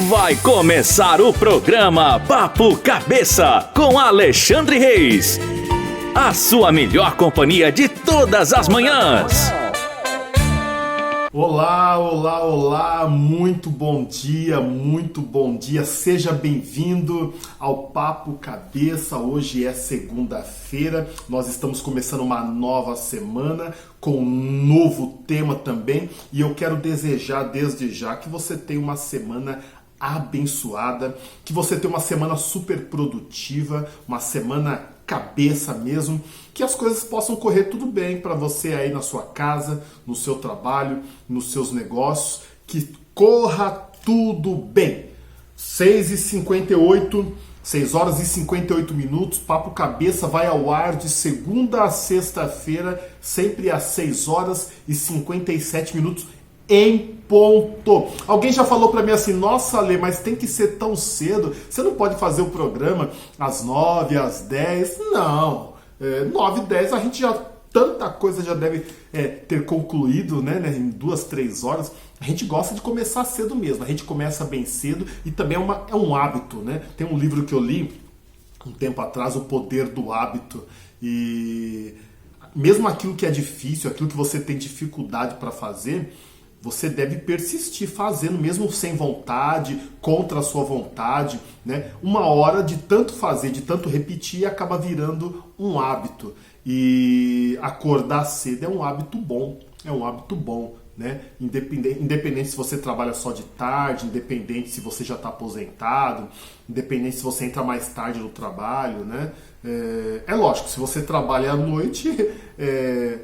Vai começar o programa Papo Cabeça com Alexandre Reis. A sua melhor companhia de todas as manhãs. Olá, olá, olá, muito bom dia, seja bem-vindo ao Papo Cabeça. Hoje é segunda-feira, nós estamos começando uma nova semana com um novo tema também e eu quero desejar desde já que você tenha uma semana abençoada, que você tenha uma semana super produtiva, uma semana cabeça mesmo, que as coisas possam correr tudo bem para você aí na sua casa, no seu trabalho, nos seus negócios, que corra tudo bem. 6h58, 6 horas e 58 minutos, Papo Cabeça vai ao ar de segunda a sexta-feira, sempre às 6 horas e 57 minutos em ponto. Alguém já falou pra mim assim, nossa Ale, mas tem que ser tão cedo, você não pode fazer o programa às 9, às 10, não, 9, 10 a gente já, tanta coisa já deve ter concluído, né, em 2, 3 horas, a gente gosta de começar cedo mesmo, a gente começa bem cedo e também é um hábito, né, tem um livro que eu li um tempo atrás, O Poder do Hábito, e mesmo aquilo que é difícil, aquilo que você tem dificuldade para fazer, você deve persistir fazendo, mesmo sem vontade, contra a sua vontade, né? Uma hora de tanto fazer, de tanto repetir, acaba virando um hábito. E acordar cedo é um hábito bom, né? Independente se você trabalha só de tarde, independente se você já está aposentado, independente se você entra mais tarde no trabalho, né? É lógico, se você trabalha à noite,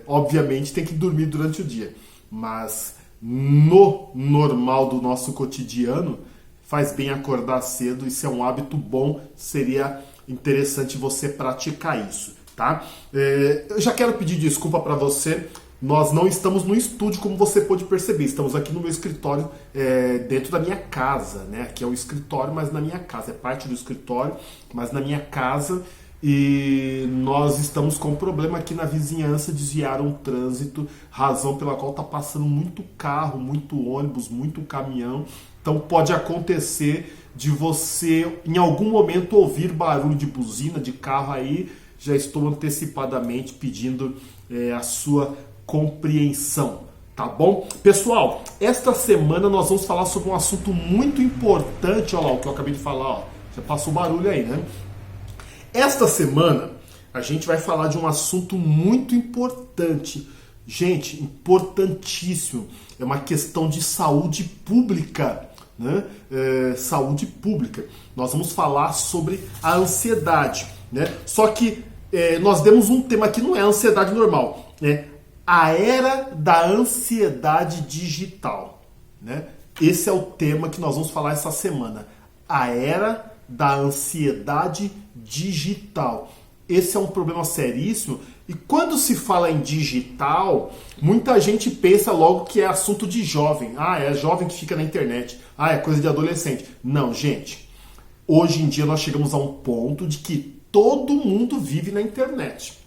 obviamente tem que dormir durante o dia, mas no normal do nosso cotidiano, faz bem acordar cedo, isso é um hábito bom, seria interessante você praticar isso, tá? Eu já quero pedir desculpa para você, nós não estamos no estúdio, como você pode perceber, estamos aqui no meu escritório, dentro da minha casa, né? Aqui é o escritório, mas na minha casa, é parte do escritório, mas na minha casa. E nós estamos com um problema aqui na vizinhança, desviaram o trânsito, razão pela qual está passando muito carro, muito ônibus, muito caminhão. Então pode acontecer de você em algum momento ouvir barulho de buzina, de carro aí. Já estou antecipadamente pedindo a sua compreensão, tá bom? Pessoal, esta semana nós vamos falar sobre um assunto muito importante. Olha lá o que eu acabei de falar, ó. Já passou barulho aí, né? Esta semana a gente vai falar de um assunto muito importante. Gente, importantíssimo. É uma questão de saúde pública, né? Saúde pública. Nós vamos falar sobre a ansiedade, né? Só que nós demos um tema que não é a ansiedade normal, né? A era da ansiedade digital, né? Esse é o tema que nós vamos falar essa semana. A era da ansiedade digital. Esse é um problema seríssimo e quando se fala em digital, muita gente pensa logo que é assunto de jovem. É jovem que fica na internet. É coisa de adolescente. Não, gente. Hoje em dia nós chegamos a um ponto de que todo mundo vive na internet.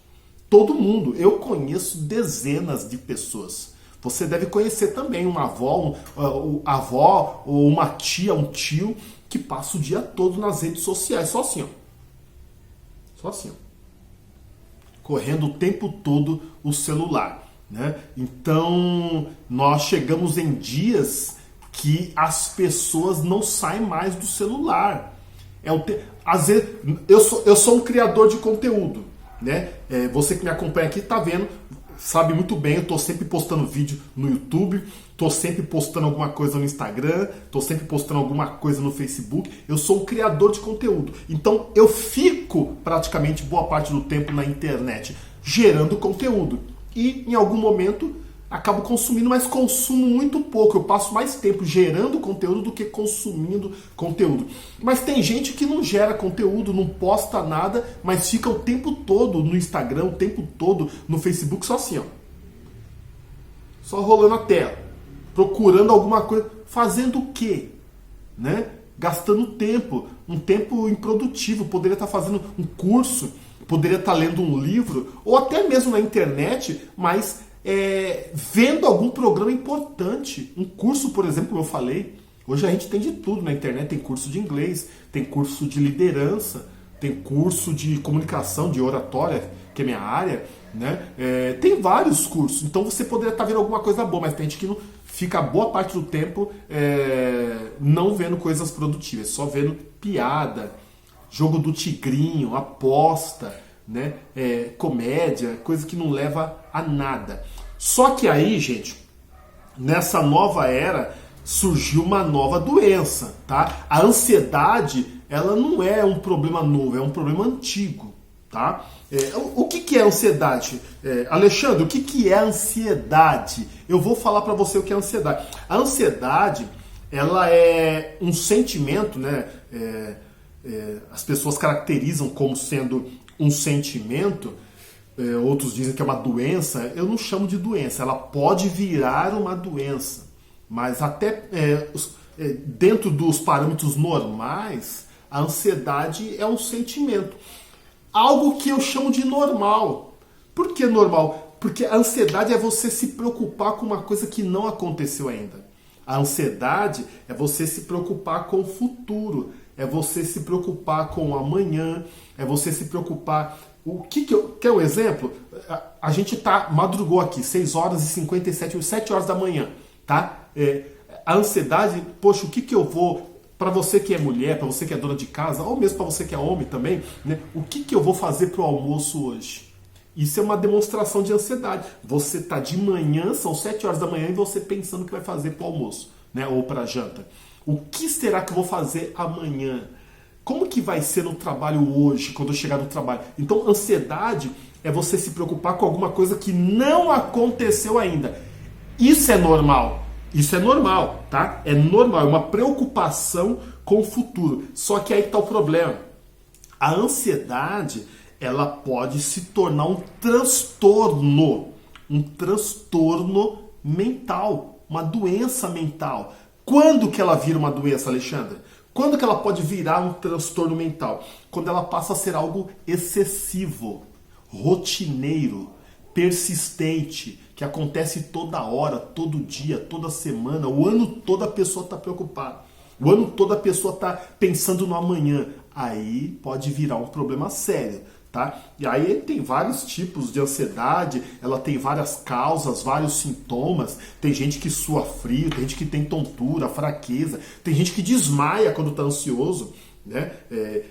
Todo mundo. Eu conheço dezenas de pessoas. Você deve conhecer também uma avó, ou uma tia, um tio que passa o dia todo nas redes sociais, só assim, ó. Só assim, ó. Correndo o tempo todo o celular, né? Então, nós chegamos em dias que as pessoas não saem mais do celular. Às vezes, eu sou um criador de conteúdo, né? Você que me acompanha aqui tá vendo, sabe muito bem, eu tô sempre postando vídeo no YouTube, tô sempre postando alguma coisa no Instagram, tô sempre postando alguma coisa no Facebook. Eu sou um criador de conteúdo. Então eu fico praticamente boa parte do tempo na internet gerando conteúdo. E em algum momento acabo consumindo, mas consumo muito pouco. Eu passo mais tempo gerando conteúdo do que consumindo conteúdo. Mas tem gente que não gera conteúdo, não posta nada, mas fica o tempo todo no Instagram, o tempo todo no Facebook, só assim, ó. Só rolando a tela, procurando alguma coisa. Fazendo o quê? Né? Gastando tempo, um tempo improdutivo. Poderia estar fazendo um curso, poderia estar lendo um livro, ou até mesmo na internet, mas vendo algum programa importante, um curso, por exemplo, como eu falei, Hoje a gente tem de tudo na internet, tem curso de inglês, tem curso de liderança, tem curso de comunicação, de oratória, que é minha área, né? Tem vários cursos, então você poderia estar vendo alguma coisa boa, mas tem gente que não fica boa parte do tempo não vendo coisas produtivas, só vendo piada, jogo do tigrinho, aposta, né? Comédia, coisa que não leva a nada. Só que aí, gente, nessa nova era surgiu uma nova doença, tá? A ansiedade, ela não é um problema novo, é um problema antigo, tá? O que é ansiedade? Alexandre, o que é ansiedade? Eu vou falar para você o que é ansiedade. A ansiedade, ela é um sentimento, né? As pessoas caracterizam como sendo um sentimento, outros dizem que é uma doença. Eu não chamo de doença, ela pode virar uma doença, mas até dentro dos parâmetros normais, a ansiedade é um sentimento, algo que eu chamo de normal. Por que normal? Porque a ansiedade é você se preocupar com uma coisa que não aconteceu ainda. A ansiedade é você se preocupar com o futuro, é você se preocupar com o amanhã, é você se preocupar... Quer um exemplo? A gente madrugou aqui, 6 horas e 57, 7 horas da manhã, tá? A ansiedade, poxa, o que eu vou... Para você que é mulher, para você que é dona de casa, ou mesmo para você que é homem também, né? O que eu vou fazer pro almoço hoje? Isso é uma demonstração de ansiedade. Você tá de manhã, são 7 horas da manhã, e você pensando o que vai fazer pro almoço, né? Ou pra janta. O que será que eu vou fazer amanhã? Como que vai ser no trabalho hoje, quando eu chegar no trabalho? Então, ansiedade é você se preocupar com alguma coisa que não aconteceu ainda. Isso é normal. Isso é normal, tá? É normal, é uma preocupação com o futuro. Só que aí está o problema. A ansiedade, ela pode se tornar um transtorno mental, uma doença mental. Quando que ela vira uma doença, Alexandre? Quando que ela pode virar um transtorno mental? Quando ela passa a ser algo excessivo, rotineiro, persistente, que acontece toda hora, todo dia, toda semana, o ano todo a pessoa está preocupada. O ano todo a pessoa está pensando no amanhã. Aí pode virar um problema sério, tá? E aí tem vários tipos de ansiedade, ela tem várias causas, vários sintomas. Tem gente que sua frio, tem gente que tem tontura, fraqueza, tem gente que desmaia quando está ansioso, né?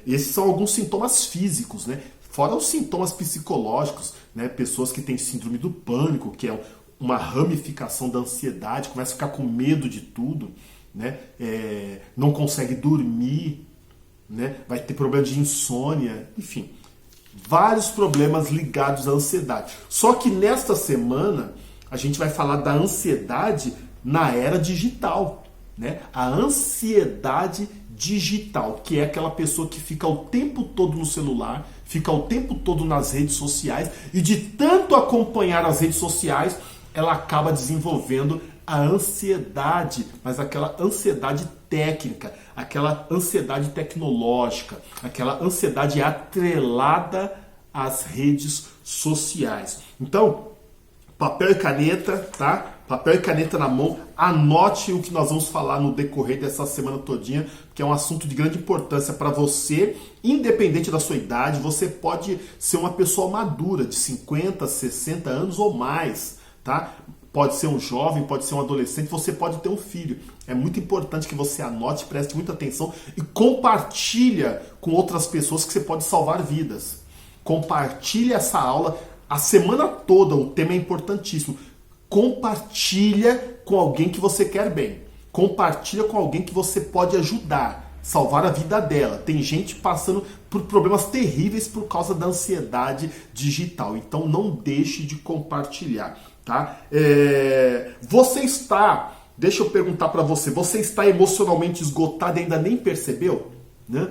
Esses são alguns sintomas físicos, né? Fora os sintomas psicológicos, né? Pessoas que têm síndrome do pânico, que é uma ramificação da ansiedade, começa a ficar com medo de tudo, né? Não consegue dormir, né? Vai ter problema de insônia, enfim, vários problemas ligados à ansiedade. Só que nesta semana a gente vai falar da ansiedade na era digital, né? A ansiedade digital, que é aquela pessoa que fica o tempo todo no celular, fica o tempo todo nas redes sociais, e de tanto acompanhar as redes sociais, ela acaba desenvolvendo a ansiedade, mas aquela ansiedade técnica, aquela ansiedade tecnológica, aquela ansiedade atrelada às redes sociais. Então, papel e caneta, tá? Papel e caneta na mão, anote o que nós vamos falar no decorrer dessa semana todinha, que é um assunto de grande importância para você, independente da sua idade. Você pode ser uma pessoa madura, de 50, 60 anos ou mais, tá? Pode ser um jovem, pode ser um adolescente, você pode ter um filho. É muito importante que você anote, preste muita atenção e compartilha com outras pessoas, que você pode salvar vidas. Compartilha essa aula a semana toda, o tema é importantíssimo. Compartilha com alguém que você quer bem. Compartilha com alguém que você pode ajudar, salvar a vida dela. Tem gente passando por problemas terríveis por causa da ansiedade digital. Então não deixe de compartilhar, tá? Você está, deixa eu perguntar para você, você está emocionalmente esgotado e ainda nem percebeu? Né?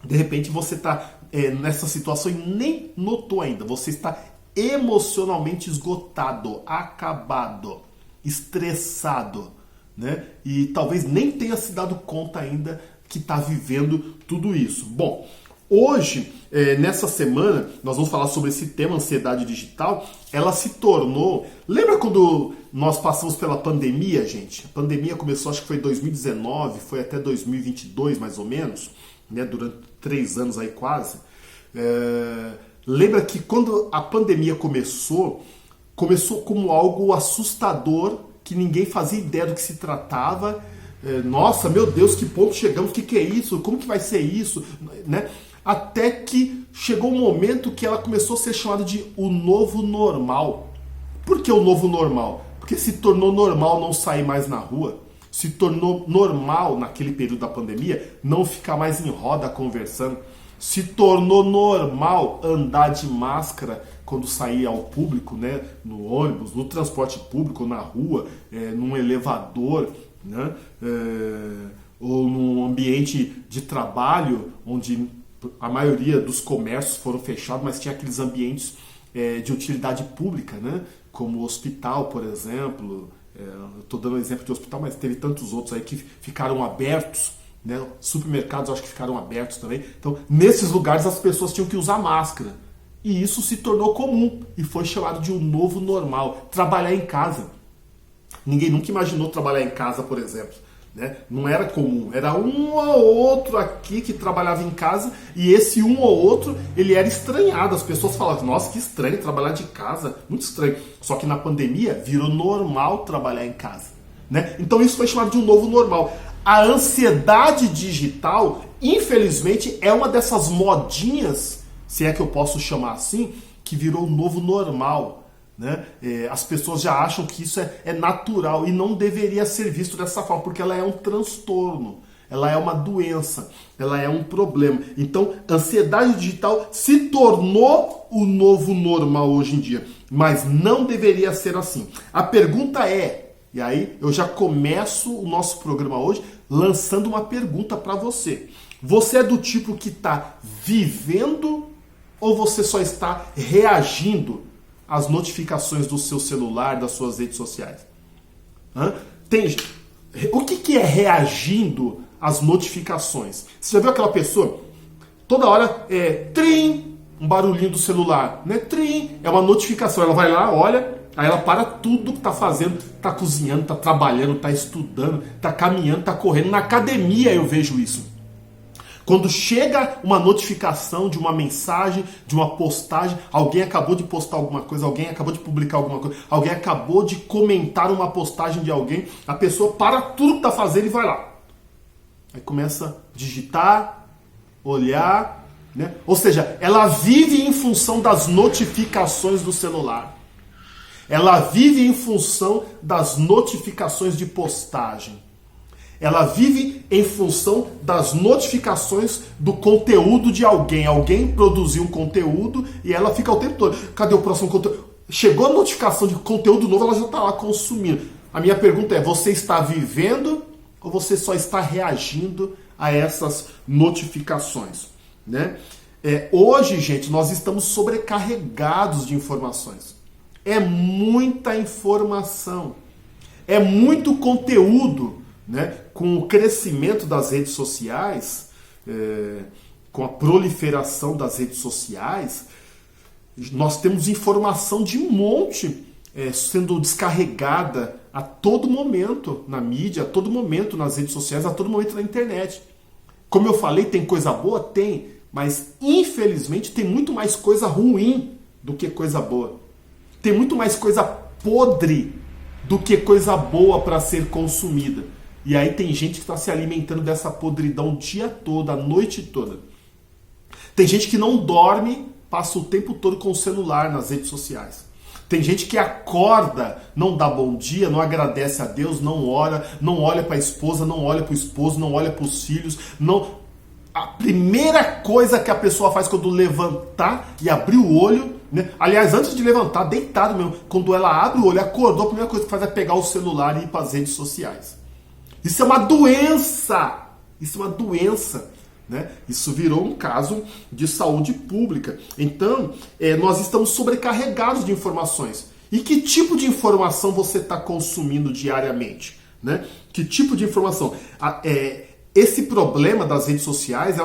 De repente você está nessa situação e nem notou ainda. Você está emocionalmente esgotado, acabado, estressado, né? E talvez nem tenha se dado conta ainda que está vivendo tudo isso. Bom, Hoje, nessa semana, nós vamos falar sobre esse tema, ansiedade digital. Ela se tornou... Lembra quando nós passamos pela pandemia, gente? A pandemia começou, acho que foi em 2019, foi até 2022, mais ou menos, né? Durante 3 anos aí quase. Lembra que quando a pandemia começou como algo assustador, que ninguém fazia ideia do que se tratava. Nossa, meu Deus, que ponto chegamos, o que é isso? Como que vai ser isso? Né? Até que chegou um momento que ela começou a ser chamada de o novo normal. Por que o novo normal? Porque se tornou normal não sair mais na rua, se tornou normal naquele período da pandemia não ficar mais em roda conversando, se tornou normal andar de máscara quando sair ao público, né? No ônibus, no transporte público, na rua, num elevador, né? Ou num ambiente de trabalho onde a maioria dos comércios foram fechados, mas tinha aqueles ambientes de utilidade pública, né? Como o hospital, por exemplo. Estou dando um exemplo de hospital, mas teve tantos outros aí que ficaram abertos, né? Supermercados acho que ficaram abertos também. Então, nesses lugares as pessoas tinham que usar máscara. E isso se tornou comum e foi chamado de um novo normal. Trabalhar em casa. Ninguém nunca imaginou trabalhar em casa, por exemplo. Né? Não era comum, era um ou outro aqui que trabalhava em casa e esse um ou outro, ele era estranhado. As pessoas falavam, nossa, que estranho trabalhar de casa, muito estranho. Só que na pandemia virou normal trabalhar em casa. Né? Então isso foi chamado de um novo normal. A ansiedade digital, infelizmente, é uma dessas modinhas, se é que eu posso chamar assim, que virou o novo normal. Né? As pessoas já acham que isso é natural e não deveria ser visto dessa forma, porque ela é um transtorno, ela é uma doença, ela é um problema. Então, ansiedade digital se tornou o novo normal hoje em dia, mas não deveria ser assim. A pergunta e aí eu já começo o nosso programa hoje lançando uma pergunta para você. Você é do tipo que está vivendo ou você só está reagindo as notificações do seu celular, das suas redes sociais? O que é reagindo às notificações? Você já viu aquela pessoa, toda hora trim, um barulhinho do celular, né? Trim, é uma notificação, ela vai lá, olha, aí ela para tudo que está fazendo, está cozinhando, está trabalhando, está estudando, está caminhando, está correndo. Na academia eu vejo isso. Quando chega uma notificação de uma mensagem, de uma postagem, alguém acabou de postar alguma coisa, alguém acabou de publicar alguma coisa, alguém acabou de comentar uma postagem de alguém, a pessoa para tudo que está fazendo e vai lá. Aí começa a digitar, olhar, né? Ou seja, ela vive em função das notificações do celular. Ela vive em função das notificações de postagem. Ela vive em função das notificações do conteúdo de alguém. Alguém produziu um conteúdo e ela fica o tempo todo. Cadê o próximo conteúdo? Chegou a notificação de conteúdo novo, ela já está lá consumindo. A minha pergunta é, você está vivendo ou você só está reagindo a essas notificações? Né? Hoje, gente, nós estamos sobrecarregados de informações. É muita informação. É muito conteúdo. Né? Com o crescimento das redes sociais, com a proliferação das redes sociais, nós temos informação de um monte sendo descarregada a todo momento na mídia, a todo momento nas redes sociais, a todo momento na internet. Como eu falei, tem coisa boa? Tem, mas infelizmente tem muito mais coisa ruim do que coisa boa. Tem muito mais coisa podre do que coisa boa para ser consumida. E aí tem gente que está se alimentando dessa podridão o dia todo, a noite toda. Tem gente que não dorme, passa o tempo todo com o celular nas redes sociais. Tem gente que acorda, não dá bom dia, não agradece a Deus, não ora, não olha para a esposa, não olha para o esposo, não olha para os filhos. Não... A primeira coisa que a pessoa faz quando levantar e abrir o olho, né? Aliás, antes de levantar, deitado mesmo, quando ela abre o olho, acordou, a primeira coisa que faz é pegar o celular e ir para as redes sociais. Isso é uma doença! Isso é uma doença. Né? Isso virou um caso de saúde pública. Então, nós estamos sobrecarregados de informações. E que tipo de informação você está consumindo diariamente? Né? Que tipo de informação? esse problema das redes sociais,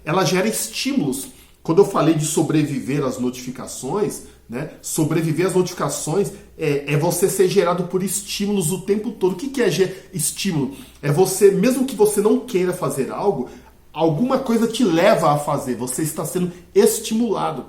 ela gera estímulos. Quando eu falei de sobreviver às notificações, né? Sobreviver às notificações é você ser gerado por estímulos o tempo todo. O que é estímulo? É você, mesmo que você não queira fazer algo, alguma coisa te leva a fazer. Você está sendo estimulado.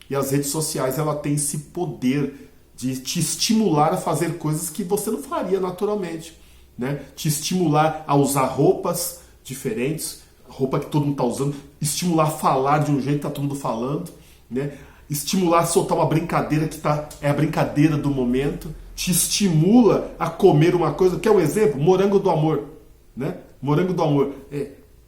E as redes sociais, ela tem esse poder de te estimular a fazer coisas que você não faria naturalmente, né? Te estimular a usar roupas diferentes, roupa que todo mundo está usando, estimular a falar de um jeito que está todo mundo falando, né? Estimular a soltar uma brincadeira que é a brincadeira do momento, te estimula a comer uma coisa, quer um exemplo? Morango do amor, né? Morango do amor.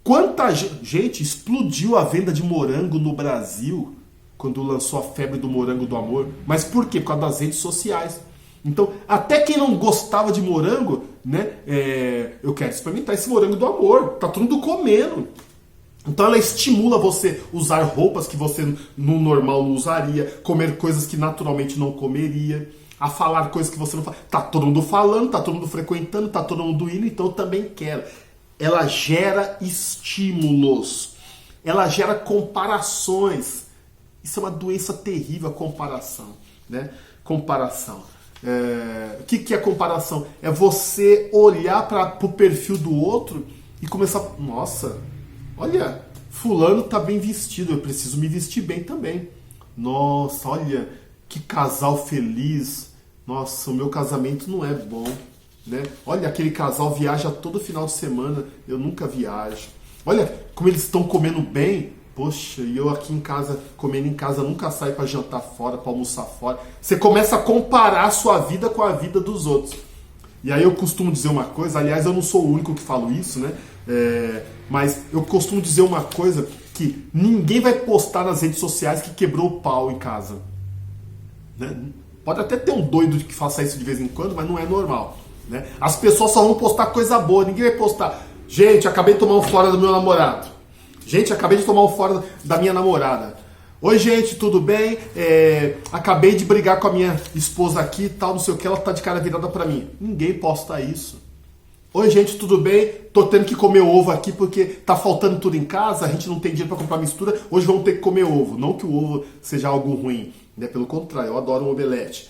Quanta gente explodiu a venda de morango no Brasil quando lançou a febre do morango do amor. Mas por quê? Por causa das redes sociais. Então, até quem não gostava de morango, né? Eu quero experimentar esse morango do amor. Tá todo mundo comendo. Então ela estimula você usar roupas que você no normal não usaria, comer coisas que naturalmente não comeria, a falar coisas que você não fala. Tá todo mundo falando, tá todo mundo frequentando, tá todo mundo indo, então eu também quero. Ela gera estímulos. Ela gera comparações. Isso é uma doença terrível, a comparação, né? Comparação. O que é comparação? É você olhar para o perfil do outro e começar... Nossa, olha, fulano tá bem vestido, eu preciso me vestir bem também. Nossa, olha, que casal feliz. Nossa, o meu casamento não é bom, né? Olha, aquele casal viaja todo final de semana, eu nunca viajo. Olha como eles estão comendo bem. Poxa, e eu aqui em casa, comendo em casa, nunca saio para jantar fora, para almoçar fora. Você começa a comparar a sua vida com a vida dos outros. E aí eu costumo dizer uma coisa, aliás, eu não sou o único que falo isso, né? Mas eu costumo dizer uma coisa, que ninguém vai postar nas redes sociais que quebrou o pau em casa. Né? Pode até ter um doido que faça isso de vez em quando, mas não é normal. Né? As pessoas só vão postar coisa boa, ninguém vai postar. Gente, acabei de tomar um fora do meu namorado. Gente, acabei de tomar um fora da minha namorada. Oi, gente, tudo bem? Acabei de brigar com a minha esposa aqui e tal, não sei o que, ela tá de cara virada pra mim. Ninguém posta isso. Oi, gente, tudo bem? Tô tendo que comer ovo aqui porque tá faltando tudo em casa, a gente não tem dinheiro pra comprar mistura, hoje vamos ter que comer ovo. Não que o ovo seja algo ruim, né? Pelo contrário, eu adoro um omelete.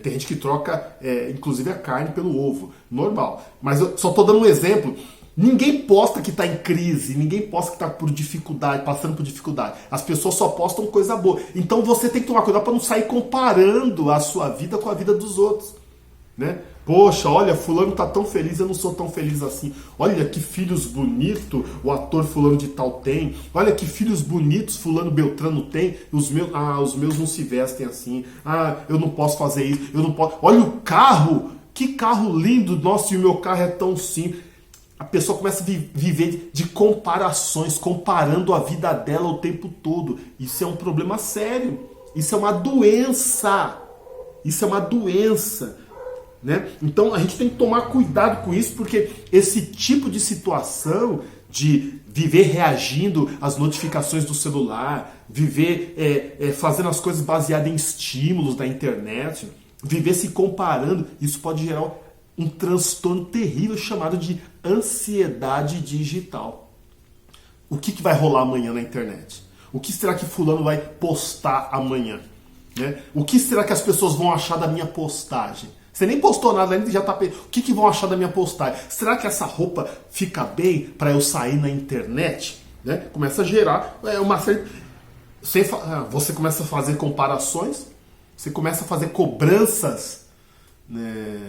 Tem gente que troca, inclusive, a carne pelo ovo. Normal. Mas eu só tô dando um exemplo. Ninguém posta que está em crise, ninguém posta que está por dificuldade, passando por dificuldade. As pessoas só postam coisa boa. Então você tem que tomar cuidado para não sair comparando a sua vida com a vida dos outros. Né? Poxa, olha, fulano está tão feliz, eu não sou tão feliz assim. Olha que filhos bonitos o ator fulano de tal tem. Olha que filhos bonitos fulano Beltrano tem. Os meus não se vestem assim. Eu não posso fazer isso, eu não posso. Olha o carro, que carro lindo. Nossa, e o meu carro é tão simples. A pessoa começa a viver de comparações, comparando a vida dela o tempo todo. Isso é um problema sério. Isso é uma doença. Isso é uma doença. Né? Então a gente tem que tomar cuidado com isso, porque esse tipo de situação de viver reagindo às notificações do celular, viver fazendo as coisas baseadas em estímulos da internet, viver se comparando, isso pode gerar um transtorno terrível chamado de ansiedade digital. O que vai rolar amanhã na internet? O que será que fulano vai postar amanhã? Né? O que será que as pessoas vão achar da minha postagem? Você nem postou nada ainda e já está pensando. O que vão achar da minha postagem? Será que essa roupa fica bem para eu sair na internet? Né? Começa a gerar uma série... Você começa a fazer comparações, você começa a fazer cobranças, né?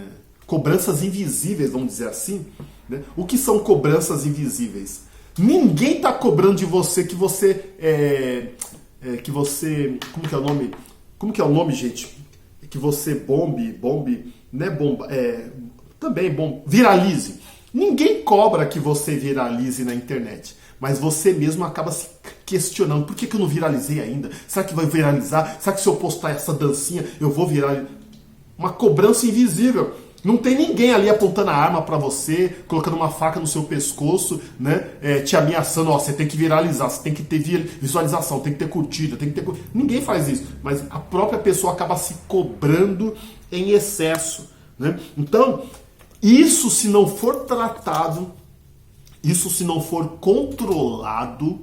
Cobranças invisíveis, vamos dizer assim. Né? O que são cobranças invisíveis? Ninguém está cobrando de você que você... Como que é o nome? Como que é o nome, gente? Que você viralize. Ninguém cobra que você viralize na internet. Mas você mesmo acaba se questionando. Por que eu não viralizei ainda? Será que vai viralizar? Será que se eu postar essa dancinha eu vou viralizar? Uma cobrança invisível. Não tem ninguém ali apontando a arma pra você, colocando uma faca no seu pescoço, né? Te ameaçando, você tem que viralizar, você tem que ter visualização, tem que ter curtida, tem que ter... Ninguém faz isso, mas a própria pessoa acaba se cobrando em excesso, né? Então, isso se não for tratado, Isso se não for controlado,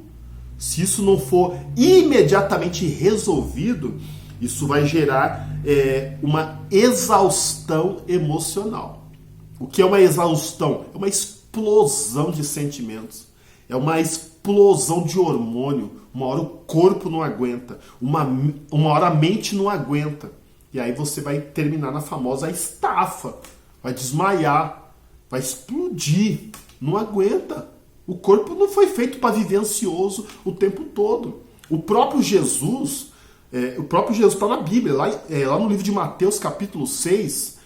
se isso não for imediatamente resolvido, isso vai gerar uma exaustão emocional. O que é uma exaustão? É uma explosão de sentimentos. É uma explosão de hormônio. Uma hora o corpo não aguenta. Uma hora a mente não aguenta. E aí você vai terminar na famosa estafa. Vai desmaiar. Vai explodir. Não aguenta. O corpo não foi feito para viver ansioso o tempo todo. O próprio Jesus está na Bíblia, lá no livro de Mateus, capítulo 6,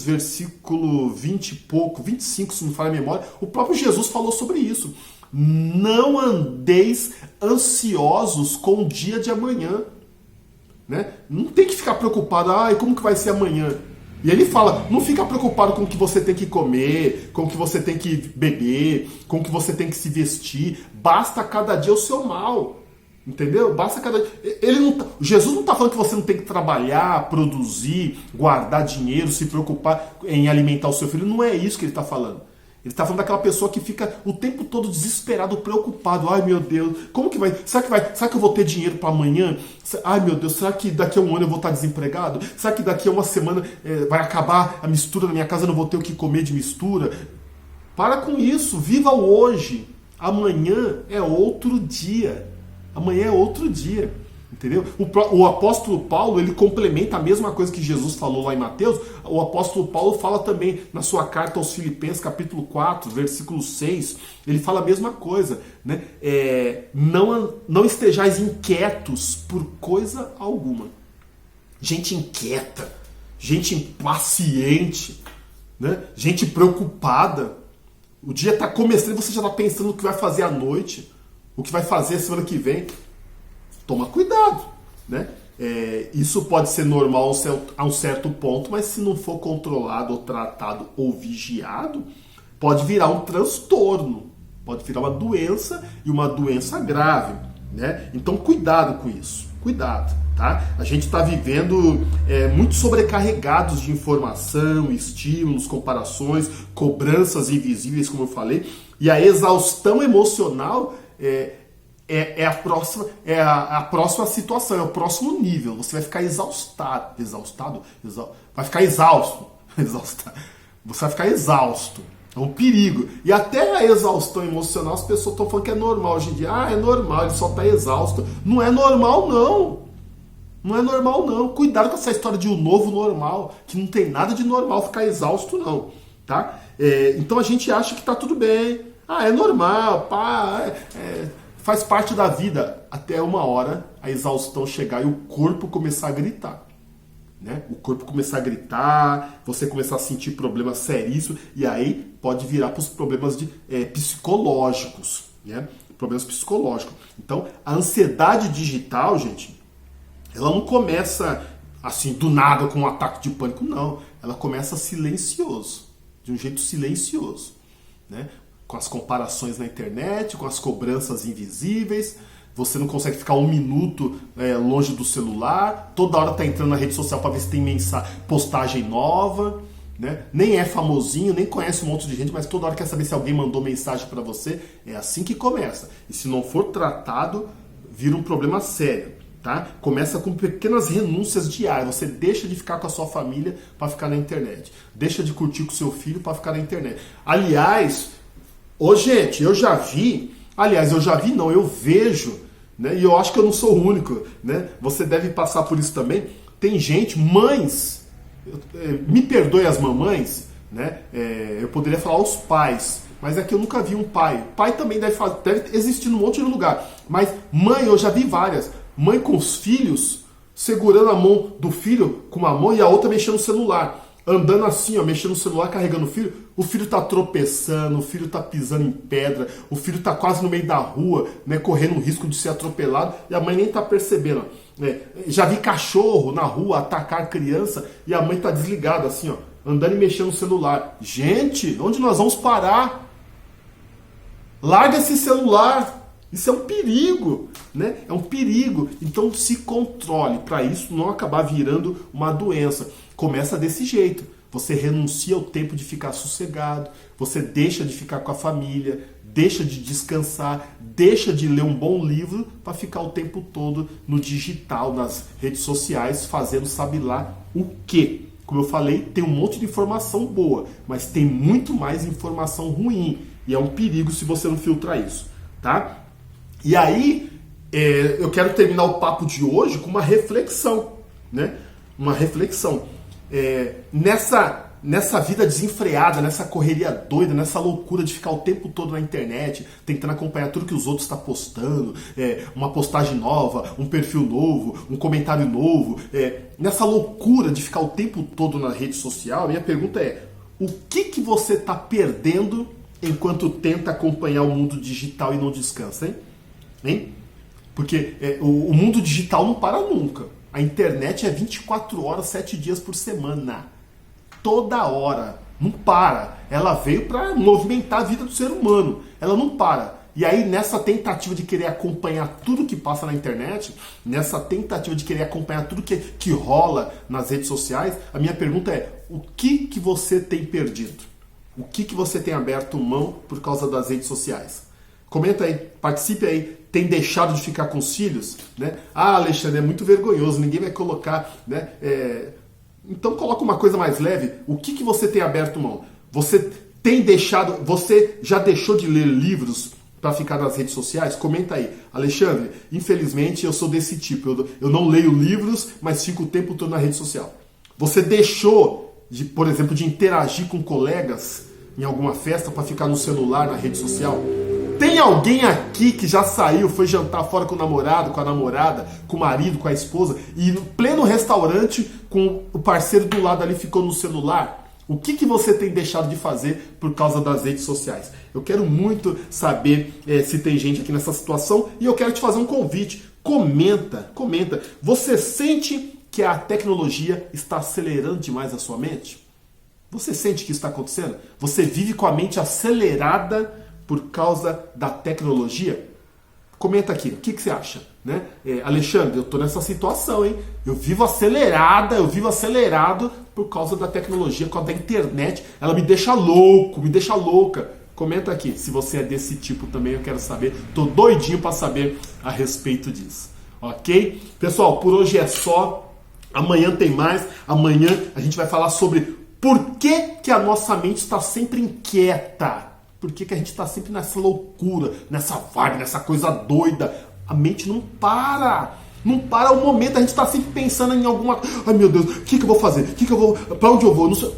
versículo 20 e pouco, 25, se não falha a memória, o próprio Jesus falou sobre isso. Não andeis ansiosos com o dia de amanhã. Né? Não tem que ficar preocupado, como que vai ser amanhã? E ele fala, não fica preocupado com o que você tem que comer, com o que você tem que beber, com o que você tem que se vestir. Basta cada dia o seu mal. Entendeu? Basta cada dia. Jesus não está falando que você não tem que trabalhar, produzir, guardar dinheiro, se preocupar em alimentar o seu filho. Não é isso que ele está falando. Ele está falando daquela pessoa que fica o tempo todo desesperado, preocupado. Ai, meu Deus, como que vai? Será que eu vou ter dinheiro para amanhã? Ai, meu Deus, será que daqui a um ano eu vou estar desempregado? Será que daqui a uma semana vai acabar a mistura na minha casa, eu não vou ter o que comer de mistura? Para com isso, viva o hoje. Amanhã é outro dia. Amanhã é outro dia. Entendeu? O apóstolo Paulo, ele complementa a mesma coisa que Jesus falou lá em Mateus. O apóstolo Paulo fala também na sua carta aos Filipenses, capítulo 4, versículo 6. Ele fala a mesma coisa. Né? Não estejais inquietos por coisa alguma. Gente inquieta, gente impaciente, né? Gente preocupada. O dia está começando e você já está pensando o que vai fazer à noite, o que vai fazer a semana que vem. Toma cuidado, né? Isso pode ser normal a um certo ponto, mas se não for controlado, ou tratado, ou vigiado, pode virar um transtorno, pode virar uma doença e uma doença grave, né? Então cuidado com isso, cuidado, tá? A gente está vivendo muito sobrecarregados de informação, estímulos, comparações, cobranças invisíveis, como eu falei, e a exaustão emocional é a próxima situação, é o próximo nível. Você vai ficar vai ficar exausto. Você vai ficar exausto. É um perigo. E até a exaustão emocional, as pessoas estão falando que é normal hoje em dia. É normal, ele só está exausto. Não é normal, não. Não é normal, não. Cuidado com essa história de um novo normal, que não tem nada de normal ficar exausto, não. Tá? Então a gente acha que está tudo bem. É normal, faz parte da vida, até uma hora a exaustão chegar e o corpo começar a gritar. Né? O corpo começar a gritar, você começar a sentir problemas seríssimos, e aí pode virar para os problemas psicológicos. Né? Problemas psicológicos. Então, a ansiedade digital, gente, ela não começa assim do nada com um ataque de pânico, não. Ela começa silencioso, de um jeito silencioso. Né? Com as comparações na internet, com as cobranças invisíveis, você não consegue ficar um minuto longe do celular, toda hora tá entrando na rede social para ver se tem postagem nova, né? Nem é famosinho, nem conhece um monte de gente, mas toda hora quer saber se alguém mandou mensagem para você. É assim que começa. E se não for tratado, vira um problema sério. Tá? Começa com pequenas renúncias diárias. Você deixa de ficar com a sua família para ficar na internet. Deixa de curtir com o seu filho para ficar na internet. Aliás, gente, eu vejo, né? E eu acho que eu não sou o único, né? Você deve passar por isso também. Tem gente, mães, me perdoe as mamães, né? Eu poderia falar os pais, mas é que eu nunca vi um pai. Pai também deve existir num monte de lugar. Mas mãe, eu já vi várias. Mãe com os filhos, segurando a mão do filho com uma mão e a outra mexendo no celular. Andando assim, mexendo no celular, carregando o filho tá tropeçando, o filho tá pisando em pedra, o filho tá quase no meio da rua, né, correndo o risco de ser atropelado, e a mãe nem tá percebendo. Já vi cachorro na rua atacar criança e a mãe tá desligada assim, andando e mexendo no celular. Gente, onde nós vamos parar? Larga esse celular. Isso é um perigo, né? É um perigo. Então se controle para isso não acabar virando uma doença. Começa desse jeito. você renuncia ao tempo de ficar sossegado, você deixa de ficar com a família, deixa de descansar, deixa de ler um bom livro para ficar o tempo todo no digital, nas redes sociais, fazendo sabe lá o quê. Como eu falei, tem um monte de informação boa, mas tem muito mais informação ruim. E é um perigo se você não filtrar isso, tá? E aí, eu quero terminar o papo de hoje com uma reflexão, né? Uma reflexão. Nessa vida desenfreada, nessa correria doida, nessa loucura de ficar o tempo todo na internet, tentando acompanhar tudo que os outros estão postando, uma postagem nova, um perfil novo, um comentário novo, nessa loucura de ficar o tempo todo na rede social, minha pergunta é: o que você está perdendo enquanto tenta acompanhar o mundo digital e não descansa, hein? Porque o mundo digital não para nunca. A internet é 24 horas, 7 dias por semana. Toda hora. Não para. Ela veio para movimentar a vida do ser humano. Ela não para. E aí, nessa tentativa de querer acompanhar tudo que passa na internet, nessa tentativa de querer acompanhar tudo que rola nas redes sociais, a minha pergunta é: o que você tem perdido? O que você tem aberto mão por causa das redes sociais? Comenta aí, participe aí. Tem deixado de ficar com os filhos? Né? Ah, Alexandre, é muito vergonhoso, ninguém vai colocar, né? Então coloca uma coisa mais leve. O que você tem aberto mão? Você já deixou de ler livros para ficar nas redes sociais? Comenta aí. Alexandre, infelizmente eu sou desse tipo. Eu não leio livros, mas fico o tempo todo na rede social. Você deixou, por exemplo, de interagir com colegas em alguma festa para ficar no celular, na rede social? Tem alguém aqui que já saiu, foi jantar fora com o namorado, com a namorada, com o marido, com a esposa, e no pleno restaurante, com o parceiro do lado ali, ficou no celular? O que você tem deixado de fazer por causa das redes sociais? Eu quero muito saber se tem gente aqui nessa situação, e eu quero te fazer um convite. Comenta. Você sente que a tecnologia está acelerando demais a sua mente? Você sente que isso está acontecendo? Você vive com a mente acelerada por causa da tecnologia? Comenta aqui, o que você acha? Né? Alexandre, eu estou nessa situação, hein? Eu vivo acelerado por causa da tecnologia, por causa da internet. Ela me deixa louco, me deixa louca. Comenta aqui, se você é desse tipo também, eu quero saber. Estou doidinho para saber a respeito disso. Ok? Pessoal, por hoje é só. Amanhã tem mais. Amanhã a gente vai falar sobre por que a nossa mente está sempre inquieta. Por que a gente está sempre nessa loucura, nessa vibe, nessa coisa doida? A mente não para. Não para o momento, a gente está sempre pensando em alguma... Ai meu Deus, o que eu vou fazer? Para onde eu vou? Não sei.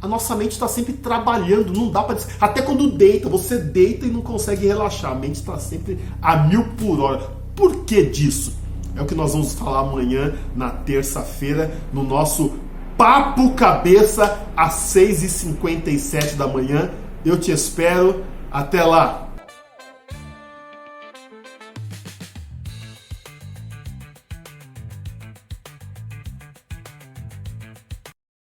A nossa mente está sempre trabalhando, não dá para... Até quando deita, você deita e não consegue relaxar. A mente está sempre a 1000 por hora. Por que disso? É o que nós vamos falar amanhã, na terça-feira, no nosso Papo Cabeça, às 6h57 da manhã. Eu te espero. Até lá!